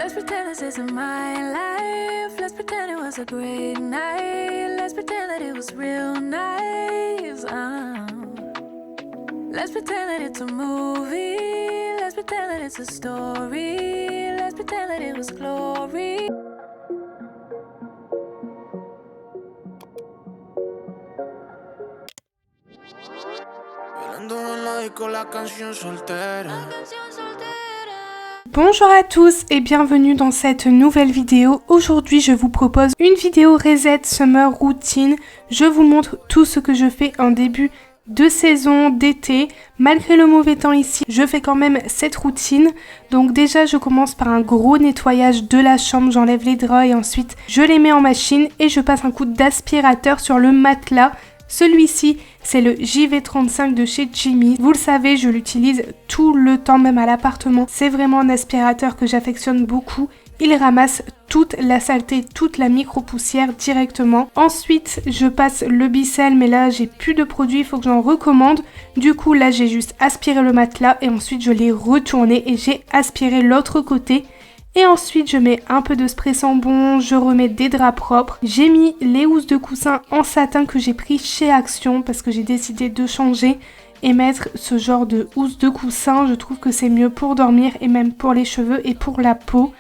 Let's pretend this isn't my life. Let's pretend it was a great night. Let's pretend that it was real nice. Let's pretend that it's a movie. Let's pretend that it's a story. Let's pretend that it was glory. Bonjour à tous et bienvenue dans cette nouvelle vidéo. Aujourd'hui je vous propose une vidéo Reset Summer Routine. Je vous montre tout ce que je fais en début de saison d'été. Malgré le mauvais temps ici, je fais quand même cette routine. Donc déjà je commence par un gros nettoyage de la chambre. J'enlève les draps et ensuite je les mets en machine et je passe un coup d'aspirateur sur le matelas. Celui-ci, c'est le JV35 de chez Jimmy. Vous le savez, je l'utilise tout le temps, même à l'appartement. C'est vraiment un aspirateur que j'affectionne beaucoup. Il ramasse toute la saleté, toute la micro-poussière directement. Ensuite, je passe le Bicel, mais là, j'ai plus de produits, il faut que j'en recommande. Du coup, là, j'ai juste aspiré le matelas et ensuite, je l'ai retourné et j'ai aspiré l'autre côté. Et ensuite, je mets un peu de spray Sambon, je remets des draps propres. J'ai mis les housses de coussin en satin que j'ai pris chez Action parce que j'ai décidé de changer et mettre ce genre de housse de coussin. Je trouve que c'est mieux pour dormir et même pour les cheveux et pour la peau.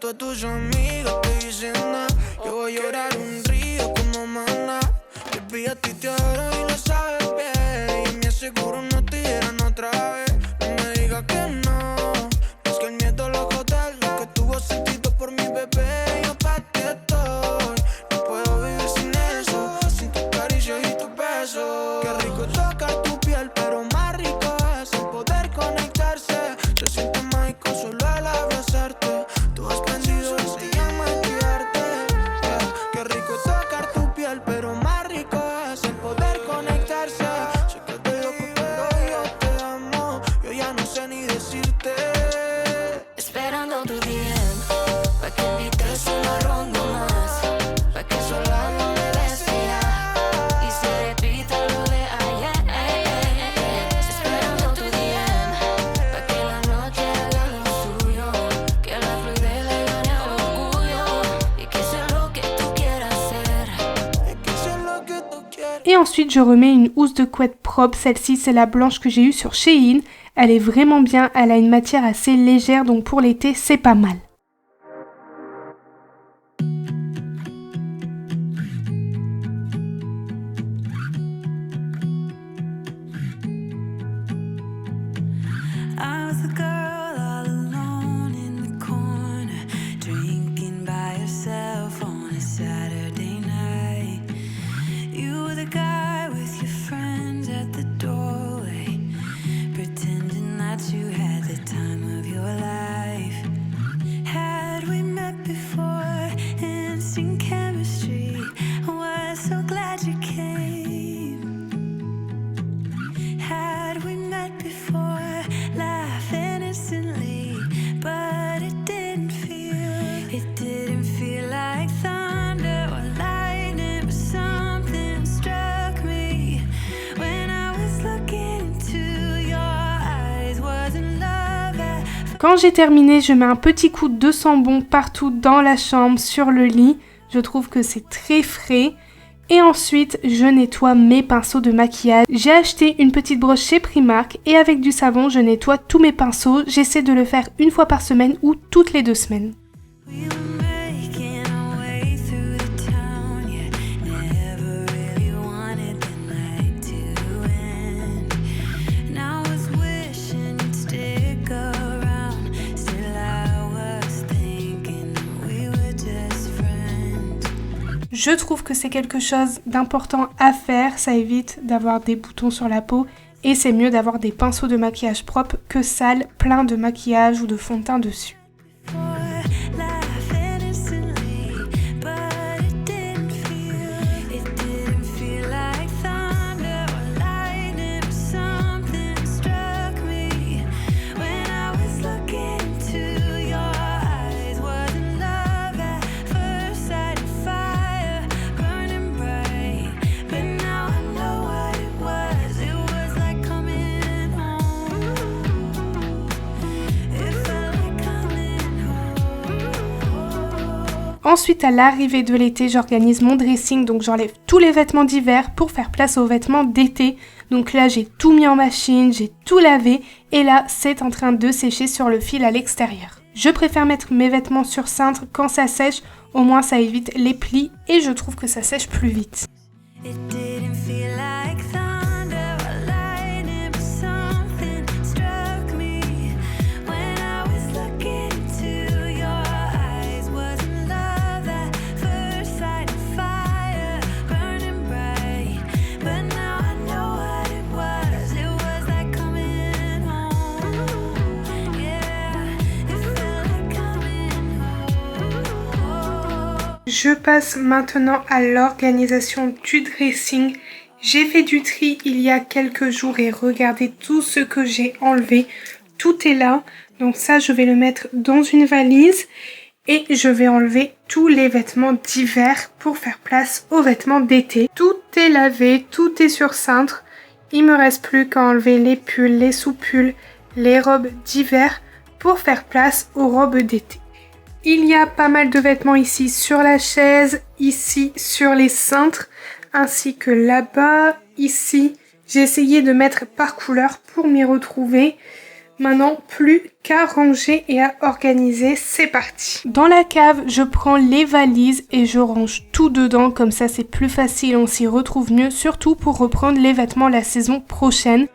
Todas tus amigas te dicen nada. Yo voy a llorar un río como maná. Baby, a ti te adoro y lo sabes bien. Y me aseguro no te dieran otra vez. No me digas que no. Es que el miedo lo jode. Lo que tú has sentido por mi bebé. Yo pa' ti estoy. No puedo vivir sin eso. Sin tus caricias y tus besos. Qué rico tocar tu piel, pero más rico es el poder conectarse. Se siente mágico solo al abrazarte. Pero más rico es el poder conectarse. Sé que estoy loco, pero yo te amo. Yo ya no sé ni decirte. Esperando tu DM, pa' que invites una ronda más, pa' que sola no me beses ya y se repita lo de ayer. Esperando tu DM, pa' que la noche haga lo suyo, que la fluidez le gane al orgullo y que sea lo que tú quieras hacer. Et ensuite, je remets une housse de couette propre. Celle-ci, c'est la blanche que j'ai eue sur Shein. Elle est vraiment bien. Elle a une matière assez légère, donc pour l'été, c'est pas mal. Quand j'ai terminé, je mets un petit coup de Sambon partout dans la chambre, sur le lit. Je trouve que c'est très frais. Et ensuite, je nettoie mes pinceaux de maquillage. J'ai acheté une petite brosse chez Primark et avec du savon, je nettoie tous mes pinceaux. J'essaie de le faire une fois par semaine ou toutes les 2 semaines. Je trouve que c'est quelque chose d'important à faire, ça évite d'avoir des boutons sur la peau et c'est mieux d'avoir des pinceaux de maquillage propres que sales, plein de maquillage ou de fond de teint dessus. Ensuite, à l'arrivée de l'été, j'organise mon dressing, donc j'enlève tous les vêtements d'hiver pour faire place aux vêtements d'été. Donc là, j'ai tout mis en machine, j'ai tout lavé et là, c'est en train de sécher sur le fil à l'extérieur. Je préfère mettre mes vêtements sur cintre quand ça sèche, au moins ça évite les plis et je trouve que ça sèche plus vite. Je passe maintenant à l'organisation du dressing. J'ai fait du tri il y a quelques jours et regardez tout ce que j'ai enlevé. Tout est là. Donc ça, je vais le mettre dans une valise et je vais enlever tous les vêtements d'hiver pour faire place aux vêtements d'été. Tout est lavé, tout est sur cintre. Il me reste plus qu'à enlever les pulls, les sous-pulls, les robes d'hiver pour faire place aux robes d'été. Il y a pas mal de vêtements ici sur la chaise, ici sur les cintres, ainsi que là-bas, ici. J'ai essayé de mettre par couleur pour m'y retrouver. Maintenant, plus qu'à ranger et à organiser, c'est parti. Dans la cave, je prends les valises et je range tout dedans, comme ça c'est plus facile, on s'y retrouve mieux, surtout pour reprendre les vêtements la saison prochaine.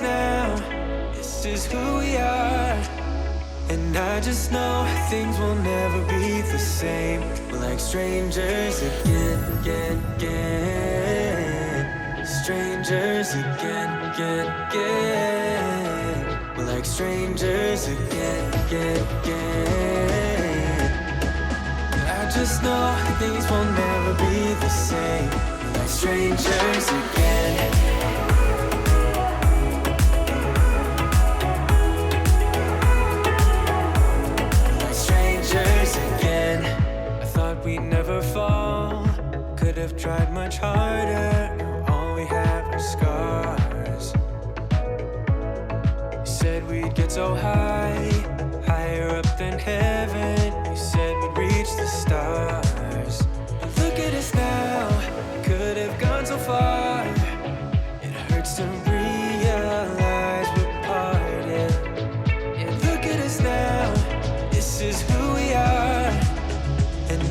Now, this is who we are, and I just know things will never be the same. We're like strangers again, again, again. Strangers again, again, again. We're like strangers again, again, again. I just know things will never be the same. We're like strangers again. We'd never fall, could have tried much harder. Now all we have are scars. You said we'd get so high, higher up than heaven. You said we'd reach the stars. And look at us now, could have gone so far. It hurts to realize we're parted. Yeah, look at us now, this is who we are.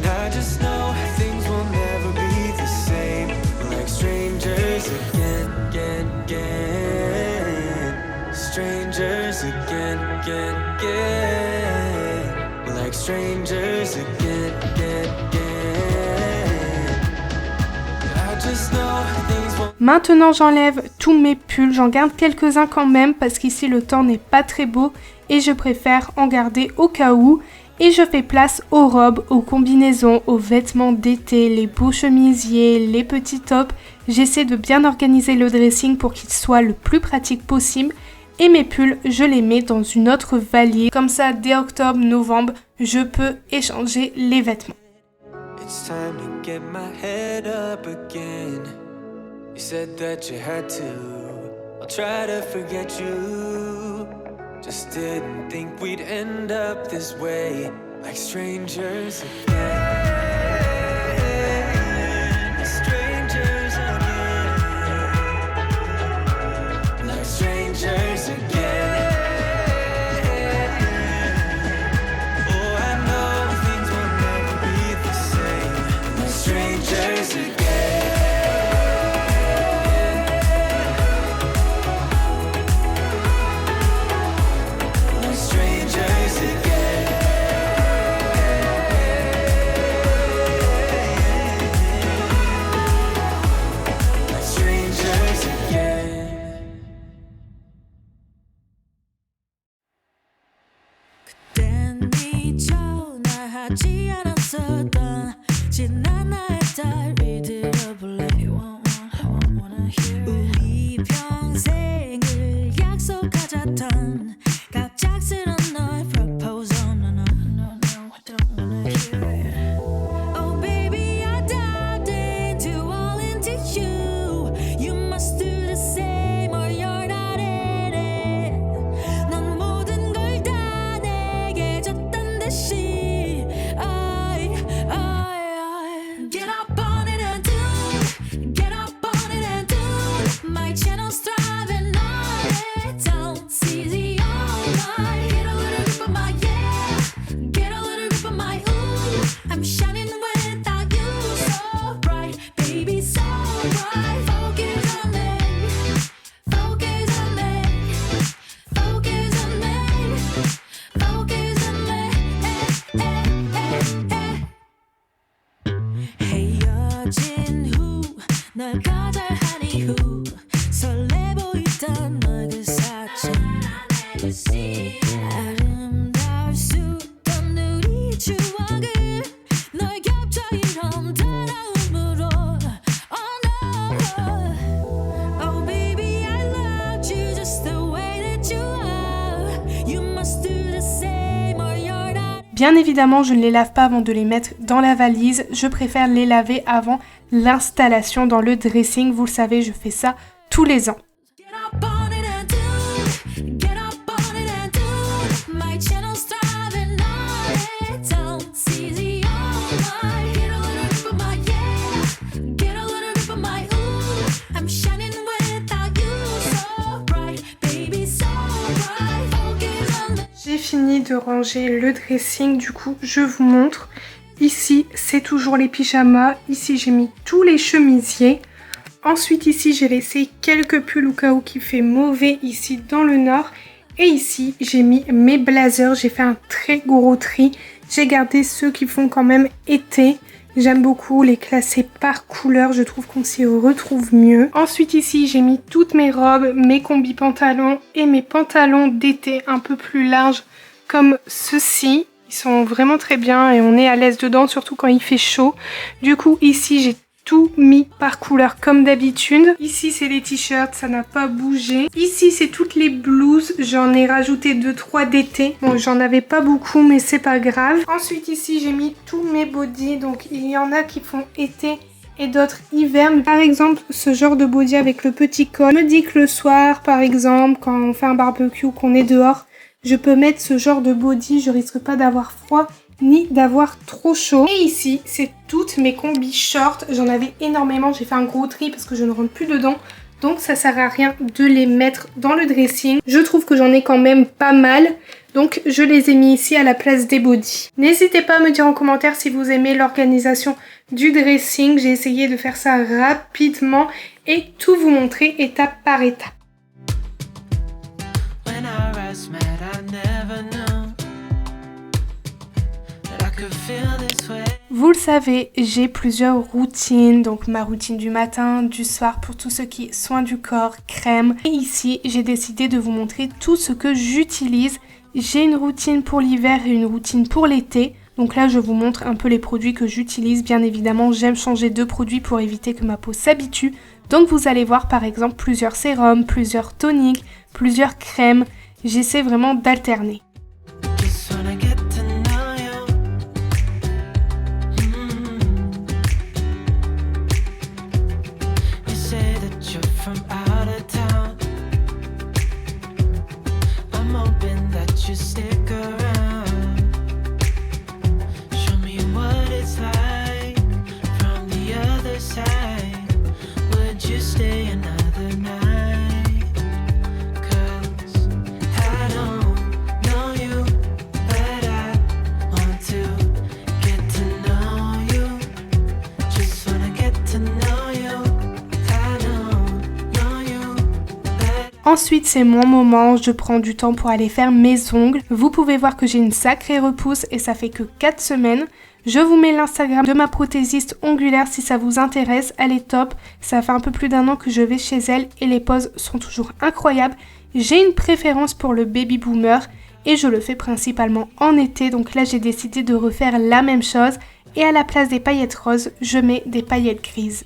I just know things will never be the same. We're like strangers again, again, again. Strangers again, again, again. We're like strangers again, again, again. I just know things will... Maintenant j'enlève tous mes pulls, j'en garde quelques-uns quand même parce qu'ici le temps n'est pas très beau et je préfère en garder au cas où. Et je fais place aux robes, aux combinaisons, aux vêtements d'été, les beaux chemisiers, les petits tops. J'essaie de bien organiser le dressing pour qu'il soit le plus pratique possible. Et mes pulls, je les mets dans une autre valise. Comme ça, dès octobre, novembre, je peux échanger les vêtements. It's time to get my head up again. You said that you had to. I'll try to forget you. Just didn't think we'd end up this way, like strangers again. Strangers again. Like strangers again. Oh, I know things will never be the same, like strangers again. 멋진 나의 딸이 들어볼래 wanna hear it. 우리 평생을 약속하자던 갑작스런 너의 proposal no, I don't wanna hear it. Oh baby I dived into all into you. You must do the same or you're not in it. 넌 모든 걸 다 내게 줬단 듯이 Get up on it and do. Get up on it and do. My channel's thriving on it. Don't seize the all night. Get a little grip of my yeah. Get a little grip of my ooh. I'm shining without you. So bright, baby, so bright. Focus on me. Focus on me. Focus on me. Focus on me. 헤어진 후 널 거절하니 후 설레 보이던 너의 그 사진 아름다울 수 없던 우리 추억을 너의 겹쳐 이런 따라움으로 Oh no Oh baby I loved you just the way that you are. You must do the same or you're not. Bien évidemment, je ne les lave pas avant de les mettre dans la valise. Je préfère les laver avant l'installation dans le dressing. Vous le savez, je fais ça tous les ans. Get up on it and do. Get up on it and do. My channel's thriving on it. Don't seize the all night. Get a little grip of my yeah. Get a little grip of my ooh. I'm shining without you. So bright, baby, so bright. Focus on the J'ai fini de ranger le dressing, du coup je vous montre. Ici c'est toujours les pyjamas, ici j'ai mis tous les chemisiers. Ensuite ici j'ai laissé quelques pulls au cas où il fait mauvais ici dans le nord. Et ici j'ai mis mes blazers, j'ai fait un très gros tri. J'ai gardé ceux qui font quand même été. J'aime beaucoup les classer par couleur, je trouve qu'on s'y retrouve mieux. Ensuite ici j'ai mis toutes mes robes, mes combis pantalons et mes pantalons d'été un peu plus larges comme ceux-ci. Ils sont vraiment très bien et on est à l'aise dedans, surtout quand il fait chaud. Du coup ici j'ai tout mis par couleur comme d'habitude. Ici c'est les t-shirts, ça n'a pas bougé. Ici c'est toutes les blouses, j'en ai rajouté 2-3 d'été. Bon j'en avais pas beaucoup mais c'est pas grave. Ensuite ici j'ai mis tous mes bodys, donc il y en a qui font été et d'autres hiver. Par exemple ce genre de body avec le petit col. Je me dis que le soir par exemple quand on fait un barbecue, qu'on est dehors, je peux mettre ce genre de body, je risque pas d'avoir froid ni d'avoir trop chaud. Et ici, c'est toutes mes combis shorts. J'en avais énormément, j'ai fait un gros tri parce que je ne rentre plus dedans. Donc ça sert à rien de les mettre dans le dressing. Je trouve que j'en ai quand même pas mal. Donc je les ai mis ici à la place des bodys. N'hésitez pas à me dire en commentaire si vous aimez l'organisation du dressing. J'ai essayé de faire ça rapidement et tout vous montrer étape par étape. Vous le savez, j'ai plusieurs routines, donc ma routine du matin, du soir pour tout ce qui est soin du corps, crème. Et ici, j'ai décidé de vous montrer tout ce que j'utilise. J'ai une routine pour l'hiver et une routine pour l'été. Donc là, je vous montre un peu les produits que j'utilise. Bien évidemment, j'aime changer de produits pour éviter que ma peau s'habitue. Donc vous allez voir par exemple plusieurs sérums, plusieurs toniques, plusieurs crèmes. J'essaie vraiment d'alterner. Ensuite, c'est mon moment, je prends du temps pour aller faire mes ongles. Vous pouvez voir que j'ai une sacrée repousse et ça fait que 4 semaines. Je vous mets l'Instagram de ma prothésiste ongulaire si ça vous intéresse, elle est top. Ça fait un peu plus d'1 an que je vais chez elle et les poses sont toujours incroyables. J'ai une préférence pour le baby boomer et je le fais principalement en été. Donc là, j'ai décidé de refaire la même chose Et à la place des paillettes roses, je mets des paillettes grises.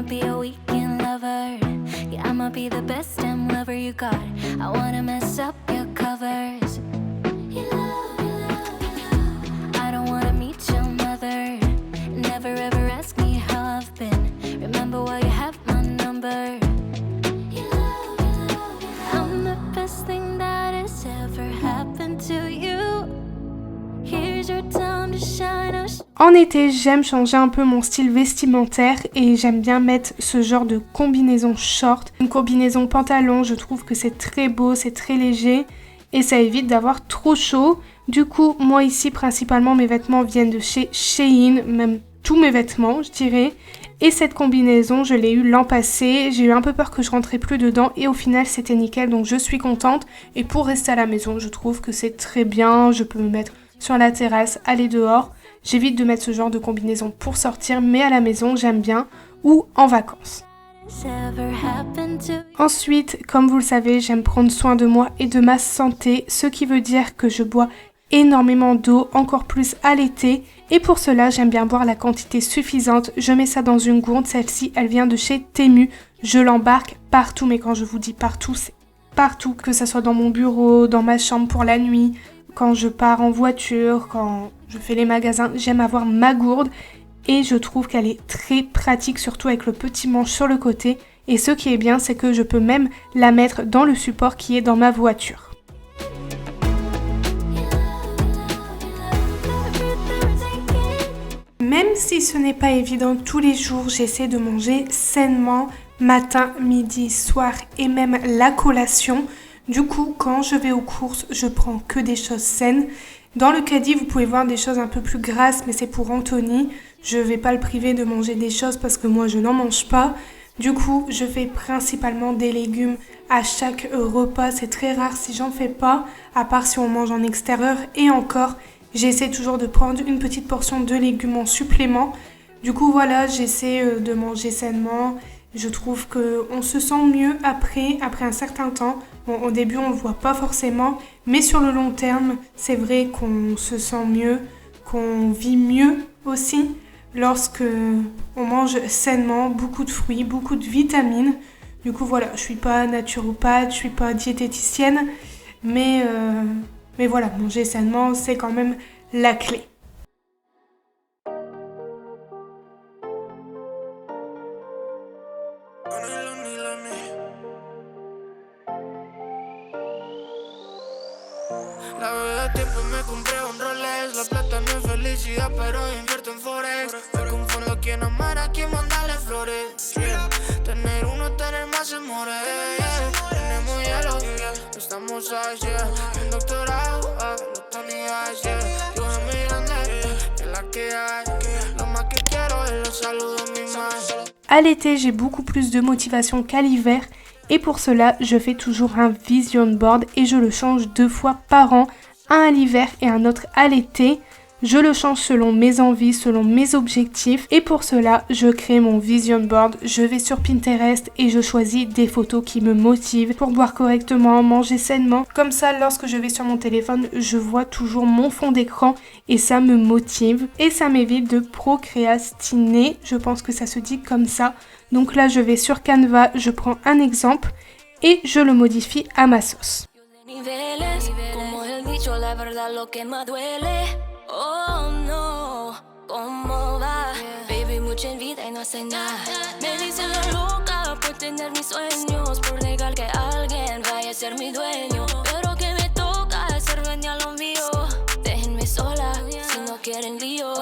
Be a weekend lover. Yeah, I'ma be the best damn lover you got. I wanna mess up your covers. I don't wanna meet your mother. Never ever ask me how I've been. Remember why you have my number. I'm the best thing that has ever happened to you. Here's your time to shine. En été, j'aime changer un peu mon style vestimentaire et j'aime bien mettre ce genre de combinaison short. Une combinaison pantalon, je trouve que c'est très beau, c'est très léger et ça évite d'avoir trop chaud. Du coup, moi ici, principalement, mes vêtements viennent de chez Shein, même tous mes vêtements, je dirais. Et cette combinaison, je l'ai eue l'an passé. J'ai eu un peu peur que je rentrais plus dedans et au final, c'était nickel, donc je suis contente. Et pour rester à la maison, je trouve que c'est très bien. Je peux me mettre sur la terrasse, aller dehors. J'évite de mettre ce genre de combinaison pour sortir, mais à la maison, j'aime bien, ou en vacances. Ensuite, comme vous le savez, j'aime prendre soin de moi et de ma santé, ce qui veut dire que je bois énormément d'eau, encore plus à l'été. Et pour cela, j'aime bien boire la quantité suffisante. Je mets ça dans une gourde, celle-ci, elle vient de chez Temu. Je l'embarque partout, mais quand je vous dis partout, c'est partout. Que ça soit dans mon bureau, dans ma chambre pour la nuit, quand je pars en voiture, quand je fais les magasins, j'aime avoir ma gourde et je trouve qu'elle est très pratique, surtout avec le petit manche sur le côté. Et ce qui est bien, c'est que je peux même la mettre dans le support qui est dans ma voiture. Même si ce n'est pas évident tous les jours, j'essaie de manger sainement, matin, midi, soir et même la collation. Du coup, quand je vais aux courses, je prends que des choses saines. Dans le caddie, vous pouvez voir des choses un peu plus grasses, mais c'est pour Anthony. Je vais pas le priver de manger des choses parce que moi, je n'en mange pas. Du coup, je fais principalement des légumes à chaque repas. C'est très rare si j'en fais pas, à part si on mange en extérieur. Et encore, j'essaie toujours de prendre une petite portion de légumes en supplément. Du coup, voilà, j'essaie de manger sainement. Je trouve qu'on se sent mieux après un certain temps. Bon, au début, on ne le voit pas forcément, mais sur le long terme, c'est vrai qu'on se sent mieux, qu'on vit mieux aussi lorsque on mange sainement, beaucoup de fruits, beaucoup de vitamines. Du coup, voilà, je suis pas naturopathe, je suis pas diététicienne, mais voilà, manger sainement, c'est quand même la clé. La verdad tiempo me compré un Rolex. La plata no es felicidad, pero invierto en Forex. Me confundo quién amar, a quién mandarle flores. Yeah. Tener uno, tener más amores. Yeah. Tenemos hielo, yeah. Estamos allá. Un doctorado, los Tony Ice, yeah. Yo soy muy grande, que la que hay. Lo más que quiero es los saludos, mi madre. À l'été, j'ai beaucoup plus de motivation qu'à l'hiver. Et pour cela, je fais toujours un vision board et je le change 2 fois par an, un à l'hiver et un autre à l'été. Je le change selon mes envies, selon mes objectifs et pour cela, je crée mon vision board. Je vais sur Pinterest et je choisis des photos qui me motivent pour boire correctement, manger sainement. Comme ça, lorsque je vais sur mon téléphone, je vois toujours mon fond d'écran et ça me motive et ça m'évite de procrastiner. Je pense que ça se dit comme ça. Donc là, je vais sur Canva, je prends un exemple et je le modifie à ma sauce. Oh no, ¿cómo va? Baby, mucha envidia y no hace nada. Me dicen la loca por tener mis sueños, por negar que alguien vaya a ser mi dueño. Pero que me toca ser dueña lo mío. Déjenme sola si no quieren lío.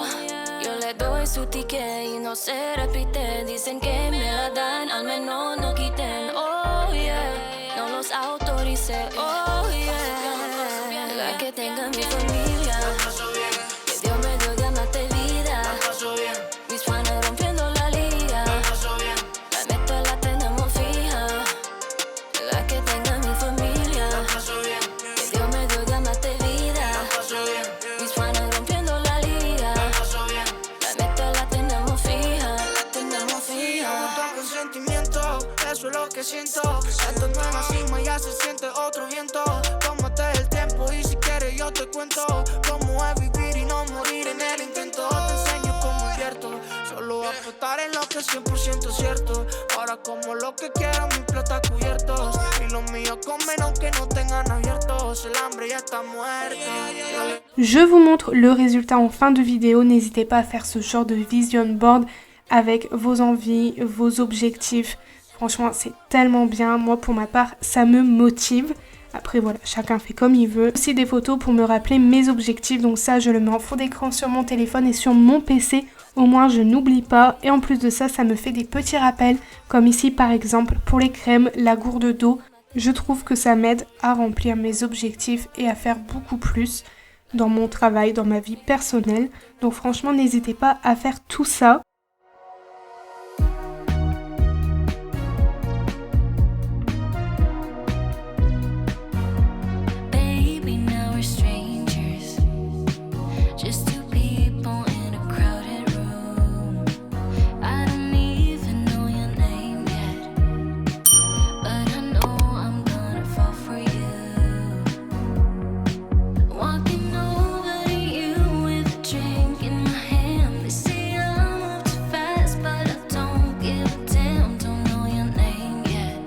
Yo le doy su ticket y no se repite. Dicen que me la dan, al menos no quiten. Oh yeah, no los autorice. Oh yeah, la que tenga mi familia. Que Dios me dio ganas de vida. Mis fans rompiendo la liga. La meta la tenemos fija. La que tenga mi familia. Que Dios me dio ganas de vida. Mis fans rompiendo la liga. La meta la tenemos fija. La tenemos fija. Con sentimiento, eso es lo que siento. Esto no es una cima, ya se siente otro viento. Tómate el tiempo y si quieres yo te cuento cómo es vivir y no morir en el intento. Te enseño cómo invierto, solo apostar en lo que es 100% cierto. Ahora como lo que quiero, mi plata cubiertos. Y los míos comen aunque no tengan abiertos. El hambre ya está muerto. Je vous montre le résultat en fin de vidéo. N'hésitez pas à faire ce genre de vision board avec vos envies, vos objectifs. Franchement, c'est tellement bien. Moi, pour ma part, ça me motive. Après, voilà, chacun fait comme il veut. Aussi des photos pour me rappeler mes objectifs. Donc ça, je le mets en fond d'écran sur mon téléphone et sur mon PC. Au moins, je n'oublie pas. Et en plus de ça, ça me fait des petits rappels. Comme ici, par exemple, pour les crèmes, la gourde d'eau. Je trouve que ça m'aide à remplir mes objectifs et à faire beaucoup plus dans mon travail, dans ma vie personnelle. Donc franchement, n'hésitez pas à faire tout ça. Baby, now we're strangers. Just two people in a crowded room. I don't even know your name yet, but I know I'm gonna fall for you. Walking over to you with a drink in my hand. They say I move too fast, but I don't give a damn. Don't know your name yet,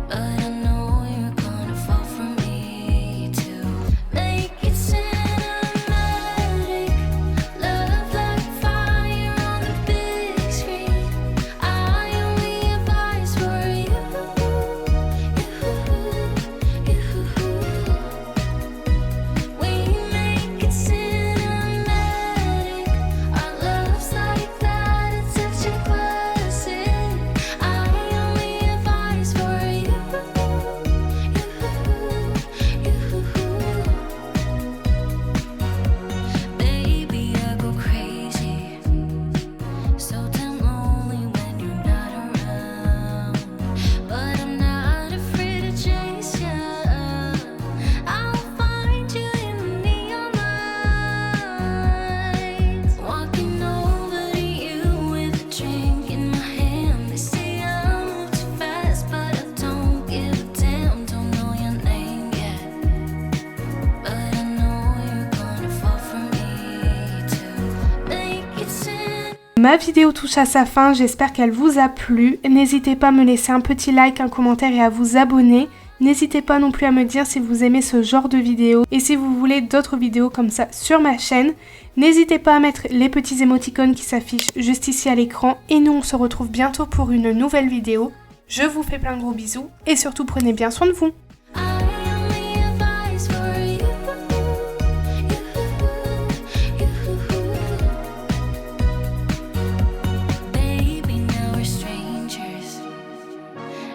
but I know you're gonna fall for me too. Make it cinematic, love like fire on the big screen. I only advise for you. We make it cinematic. Our love's like that, it's such a classic. I only advise for you. Baby, I go crazy, so damn lonely when you're not around. But I'm not afraid to chase ya. I'll find you in the neon lights. Walking over to you with a drink in my hand. They say I move too fast, but I don't give a damn. Don't know your name yet, but I know you're gonna fall for me too. Make it simple. Ma vidéo touche à sa fin, j'espère qu'elle vous a plu. N'hésitez pas à me laisser un petit like, un commentaire et à vous abonner. N'hésitez pas non plus à me dire si vous aimez ce genre de vidéos et si vous voulez d'autres vidéos comme ça sur ma chaîne. N'hésitez pas à mettre les petits émoticônes qui s'affichent juste ici à l'écran et nous on se retrouve bientôt pour une nouvelle vidéo. Je vous fais plein de gros bisous et surtout prenez bien soin de vous. I only advise for you. Baby, now we're strangers.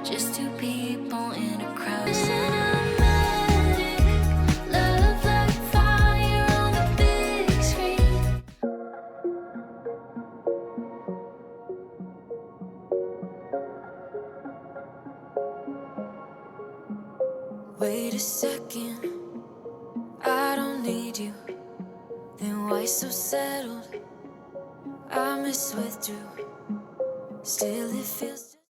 Just two people in a crowd. Cinematic, love like fire on the big screen. Wait a second, I don't need you. Then why so settled? I miswithdrew. Still it feels